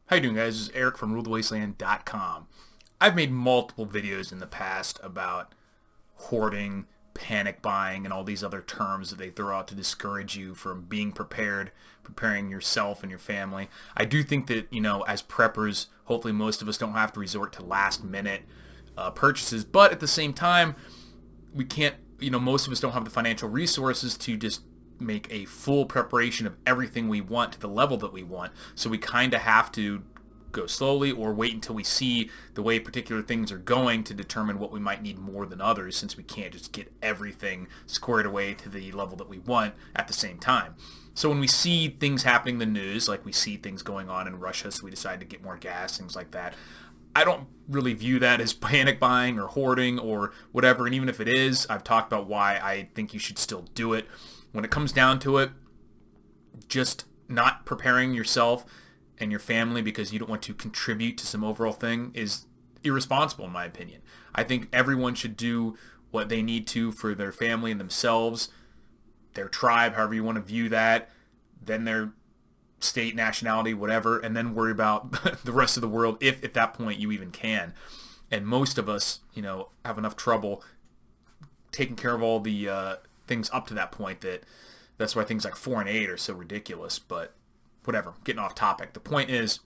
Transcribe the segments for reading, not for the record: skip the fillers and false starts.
How you doing, guys? This is Eric from RuleTheWasteland.com. I've made multiple videos in the past about hoarding, panic buying, and all these other terms that they throw out to discourage you from being prepared, preparing yourself and your family. I do think that, as preppers, hopefully most of us don't have to resort to last-minute purchases, but at the same time, we can't, most of us don't have the financial resources to just make a full preparation of everything we want to the level that we want. So we kind of have to go slowly or wait until we see the way particular things are going to determine what we might need more than others, since we can't just get everything squared away to the level that we want at the same time. So when we see things happening in the news, like we see things going on in Russia, so we decide to get more gas, things like that, I don't really view that as panic buying or hoarding or whatever. And even if it is, I've talked about why I think you should still do it. When it comes down to it, just not preparing yourself and your family because you don't want to contribute to some overall thing is irresponsible, in my opinion. I think everyone should do what they need to for their family and themselves, their tribe, however you want to view that, then their state, nationality, whatever, and then worry about the rest of the world if at that point you even can. And most of us, have enough trouble taking care of all the things up to that point that's why things like 4 and 8 are so ridiculous. But whatever, getting off topic. The point is,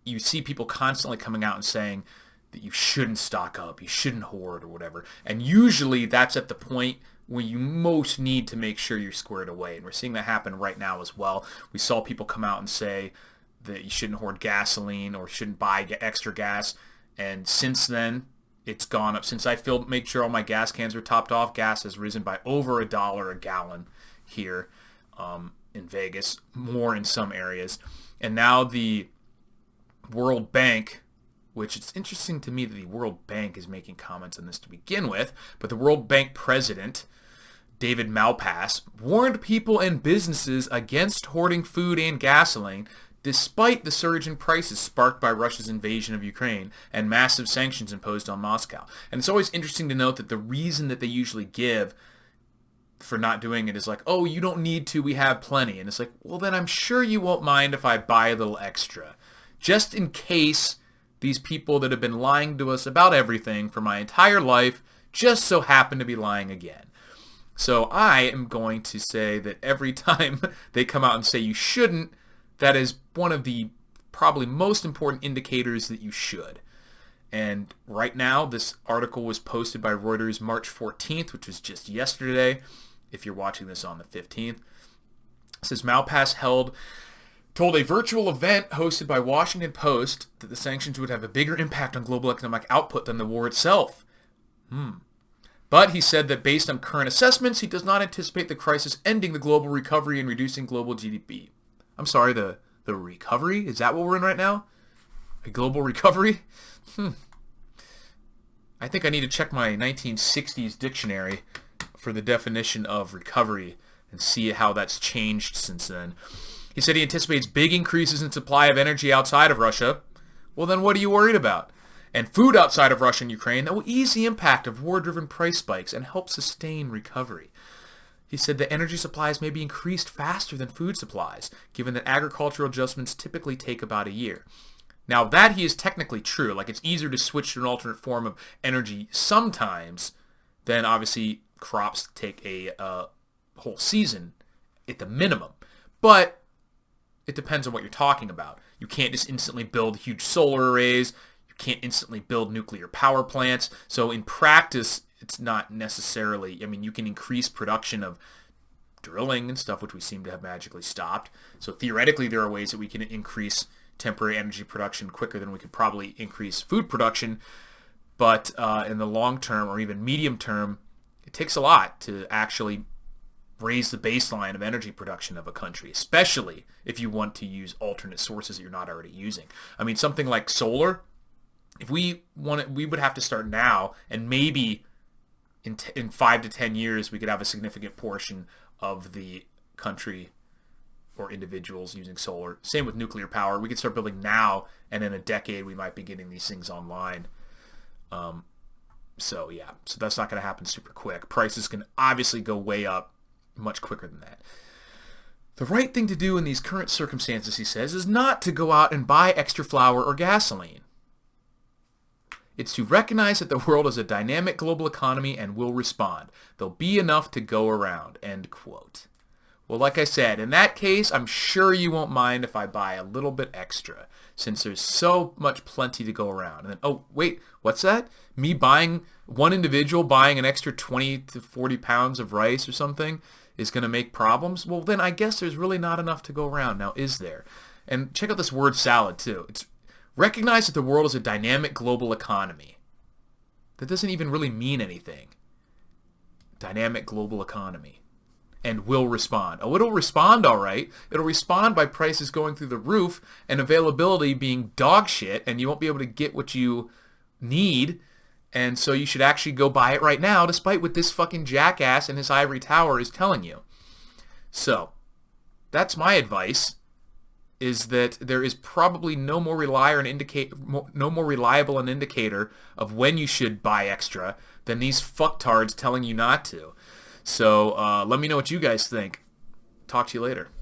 you see people constantly coming out and saying that you shouldn't stock up, you shouldn't hoard or whatever. And usually that's at the point where you most need to make sure you're squared away. And we're seeing that happen right now as well. We saw people come out and say that you shouldn't hoard gasoline or shouldn't buy extra gas. And since then, it's gone up. Since I made sure all my gas cans are topped off, gas has risen by over $1 a gallon here in Vegas, more in some areas. And now the World Bank, which it's interesting to me that the World Bank is making comments on this to begin with, but the World Bank president, David Malpass, warned people and businesses against hoarding food and gasoline despite the surge in prices sparked by Russia's invasion of Ukraine and massive sanctions imposed on Moscow. And it's always interesting to note that the reason that they usually give for not doing it is like, oh, you don't need to, we have plenty. And it's like, well, then I'm sure you won't mind if I buy a little extra. Just in case these people that have been lying to us about everything for my entire life just so happen to be lying again. So I am going to say that every time they come out and say you shouldn't, that is one of the probably most important indicators that you should. And right now, this article was posted by Reuters March 14th, which was just yesterday, if you're watching this on the 15th. It says Malpass told a virtual event hosted by Washington Post that the sanctions would have a bigger impact on global economic output than the war itself. But he said that based on current assessments, he does not anticipate the crisis ending the global recovery and reducing global GDP. I'm sorry, the recovery? Is that what we're in right now? A global recovery? I think I need to check my 1960s dictionary for the definition of recovery and see how that's changed since then. He said he anticipates big increases in supply of energy outside of Russia. Well, then what are you worried about? And food outside of Russia and Ukraine that will ease the impact of war-driven price spikes and help sustain recovery. He said that energy supplies may be increased faster than food supplies, given that agricultural adjustments typically take about a year. Now, that he is technically true. Like, it's easier to switch to an alternate form of energy sometimes than, obviously, crops take a whole season at the minimum. But it depends on what you're talking about. You can't just instantly build huge solar arrays. You can't instantly build nuclear power plants. So in practice, it's not necessarily, you can increase production of drilling and stuff, which we seem to have magically stopped. So theoretically, there are ways that we can increase temporary energy production quicker than we could probably increase food production. But in the long term or even medium term, it takes a lot to actually raise the baseline of energy production of a country, especially if you want to use alternate sources that you're not already using. Something like solar, if we would have to start now, and maybe in 5 to 10 years, we could have a significant portion of the country or individuals using solar. Same with nuclear power. We could start building now, and in a decade, we might be getting these things online. So that's not going to happen super quick. Prices can obviously go way up much quicker than that. The right thing to do in these current circumstances, he says, is not to go out and buy extra flour or gasoline. It's to recognize that the world is a dynamic global economy and will respond. There'll be enough to go around, end quote. Well, like I said, in that case, I'm sure you won't mind if I buy a little bit extra, since there's so much plenty to go around. And then, oh, wait, what's that? Me buying, one individual buying an extra 20 to 40 pounds of rice or something is going to make problems? Well, then I guess there's really not enough to go around. Now, is there? And check out this word salad, too. It's recognize that the world is a dynamic global economy. That doesn't even really mean anything. Dynamic global economy. And will respond. Oh, it'll respond all right. It'll respond by prices going through the roof and availability being dog shit, and you won't be able to get what you need, and so you should actually go buy it right now, despite what this fucking jackass in his ivory tower is telling you. So, that's my advice, is that there is probably no more reliable an indicator of when you should buy extra than these fucktards telling you not to. So let me know what you guys think. Talk to you later.